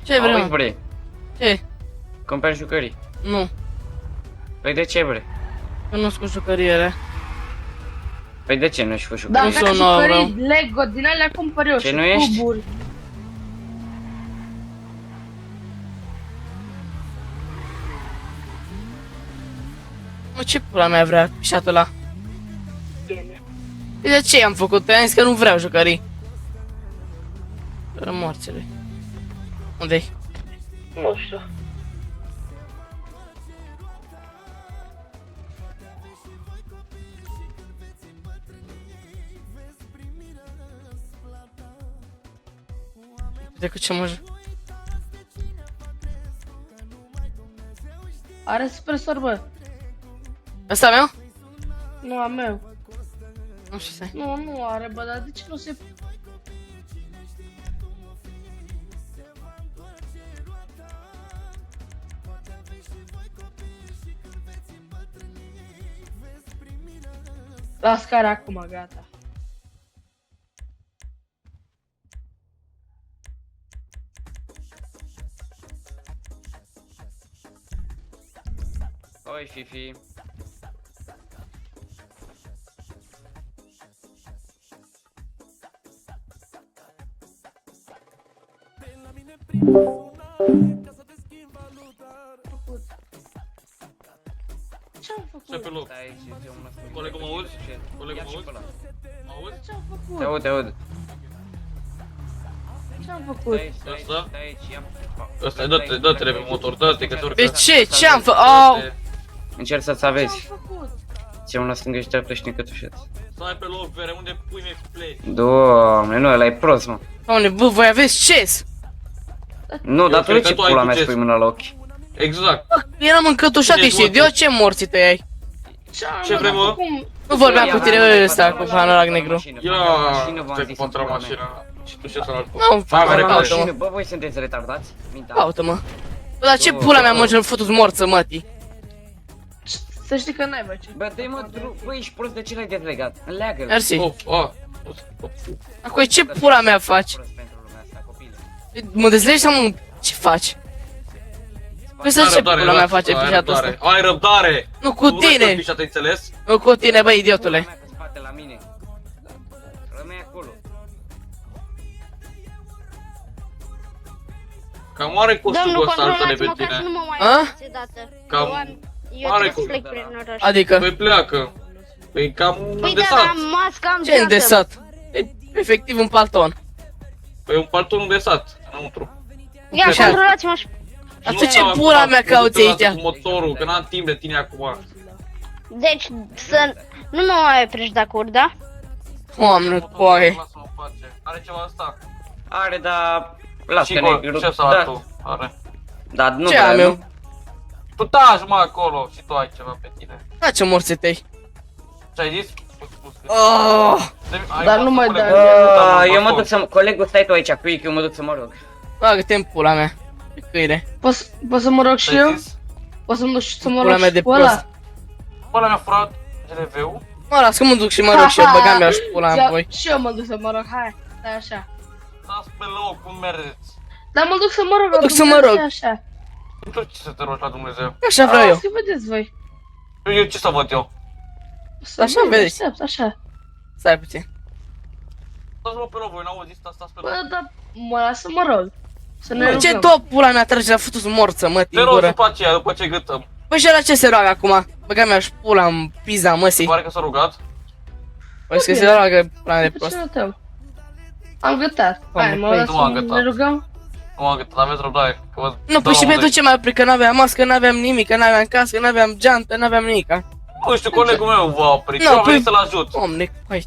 Ce vrei, Auzi, mă? bre, Ce? cumperi jucării. Nu. Păi de ce, bre? Că nu-s cu jucăriere. Păi de ce nu ești cu Da, jucării? Nu ca sunt nouă, jucării Lego, din alea cumpăr eu Ce și nu ești? cuburi. Mă, ce pula mea vrea pișatul ăla? De ce am făcut? I-am zis că nu vreau jucării. Morțele. Unde-i? Nu știu. De cu ce mă joc? Are supresor, bă. Ăsta meu? Nu, a meu. Nu știu să Nu are, bă, dar de ce nu se... Las care acum, gata. Oi, Fifi. Ce-am făcut? Ce pe loc? Stai aici, zi un ăsta. Colegul, mă auzi? Colegul, Ia mă și auzi? pe ăla. Mă auzi? Ce-am Te făcut? aud, te aud. Ce-am făcut? Stai aici, stai aici, Ăsta? stai aici, ia. Ăsta, dă-te de pe motor, dă-te că te urcă. De ce? Ce am făcut? Au! Încerc să-ți Ce-am aveți. făcut? Ți la stângă și dreapta și necătușeți. Stai pe loc, vere, unde pui mei pleci? Doamne, nu, ăla e prost, mă. Doamne, bă, voi aveți ces? Nu, dar tu de cred că ce tu ai pula cu mea chest. spui mâna la ochi? Exact. Bă, eram încătușat, Cine-i ești motul? idiot? Ce morții tăi ai? Ce vrei, mă? Nu vorbeam Ia, cu tine ia, ăsta, cu panorac negru. Ia, v-am stai zis cu contra în pula mea. mașina. Și tu ce să altul? Nu, Hai, mai repede. caută-mă. Bă, voi sunteți retardați? Mintea. Caută-mă. Bă, dar ce pula mea mă fătuți morță, mătii? Să știi că n-ai, bă, ce. Bă, dă-i mă, bă, ești prost, de ce l-ai dezlegat? Înleagă-l. Mersi. Of, a. Acum ce pula mea faci? Prost pentru lumea asta, copile. Mă dezlegi sau mă... Ce faci? Păi să ce pula mea face pișatul ăsta? Ai răbdare! Nu cu tine! Pișat, ai înțeles? Nu cu tine, bă, idiotule. Pula mea pe spate la mine. Rămâi acolo. Cam mare costul Domnul, ăsta altele controlați-mă pe ca să tine. nu mă mai A? dați odată. Cam Eu mare trebuie să cu- plec prin oraș. Adică, Păi pleacă. Păi cam Păi da, îndesat. dar am mască, am ce geantă. îndesat? E efectiv un palton. Păi un palton îndesat. Înăuntru. Ia, Așa. controlați-mă și... Dar Nu tu ce stau pula acum, mea mă cauți duc aici? cu motorul, că n-am timp de tine acum. Deci, să... Nu mă mai oprești de acord, da? Doamne, coaie. Lasă-mă în pace. Are ceva asta? Are, dar... Lasă Și că negru. ce să Da, tu? Are. dar nu Ce vrea, am nu? eu? Tu taci, mă, acolo și tu ai ceva pe tine. Da, ce morții tăi? Ce ai zis? Oh, Dar nu mai dai. Bă, eu mă duc să... Colegul, stai tu aici cu ei, că eu mă duc să mă rog. bagă-te în pula mea. Ce câine. Pot să mă rog și eu? Pot să mă duc și să mă Pula rog mea și de cu ăla? prost. Ăla mi-a furat GDV-ul. Mă, las că mă duc și mă rog și eu, băga mea și pula mea în voi. Și eu mă duc să mă rog, hai, stai așa. Las pe loc, cum mergeți? Dar mă duc să mă rog, Mă duc să mă rog. Așa. Tu ce să te rogi la Dumnezeu? Așa vreau eu. Să vedeți voi. Eu ce să văd eu? Așa vedeți. Aștept, așa. Stai puțin. Stați-mă pe loc, voi n-auziți, stați pe Bă, loc. dar mă las să mă rog. Să ne Bă, rugăm. ce tot pula mea trage la futus morță, mă, Te din rog gură. după aceea, după ce gâtăm. Bă, și ăla ce se roagă acum? Băga mea și pula în pizza măsii. Pare că s-a rugat. Păi că se roagă pula mea de Ce prost. nu tău? Am gătat. Doamne, Hai, mă păi, las nu am să gătat. ne rugăm. Nu am gândit, aveți răbdare. Că vă Nu, păi și pentru ce mai opri? Că n-aveam mască, n-aveam nimic, că n-aveam cască, n-aveam geantă, n-aveam nimica. Nu știu, colegul meu v-a oprit. Nu, Eu am venit păi- să-l ajut. Omne, hai.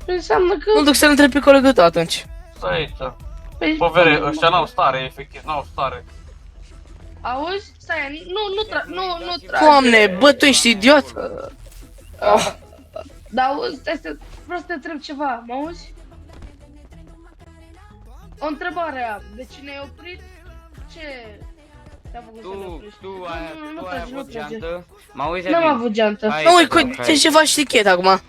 Înseamnă că... Nu duc să-l întreb pe colegul tău atunci. Stai aici. Păi, Bă, vere, ăștia n-au stare, efectiv, n-au stare. auzi? Stai, nu trage. Doamne, bă, tu ești idiot? Dar auzi, vreau să te întreb ceva, mă auzi? O întrebare am, de ce ne-ai oprit? Ce te-a făcut să ne Tu, oprești? tu ai Nu avut trage, nu trage. geantă? Mă auzi, N-am Edwin? avut geantă. Hai, Nu, te uite, rog, ce hai. ceva știchet acum.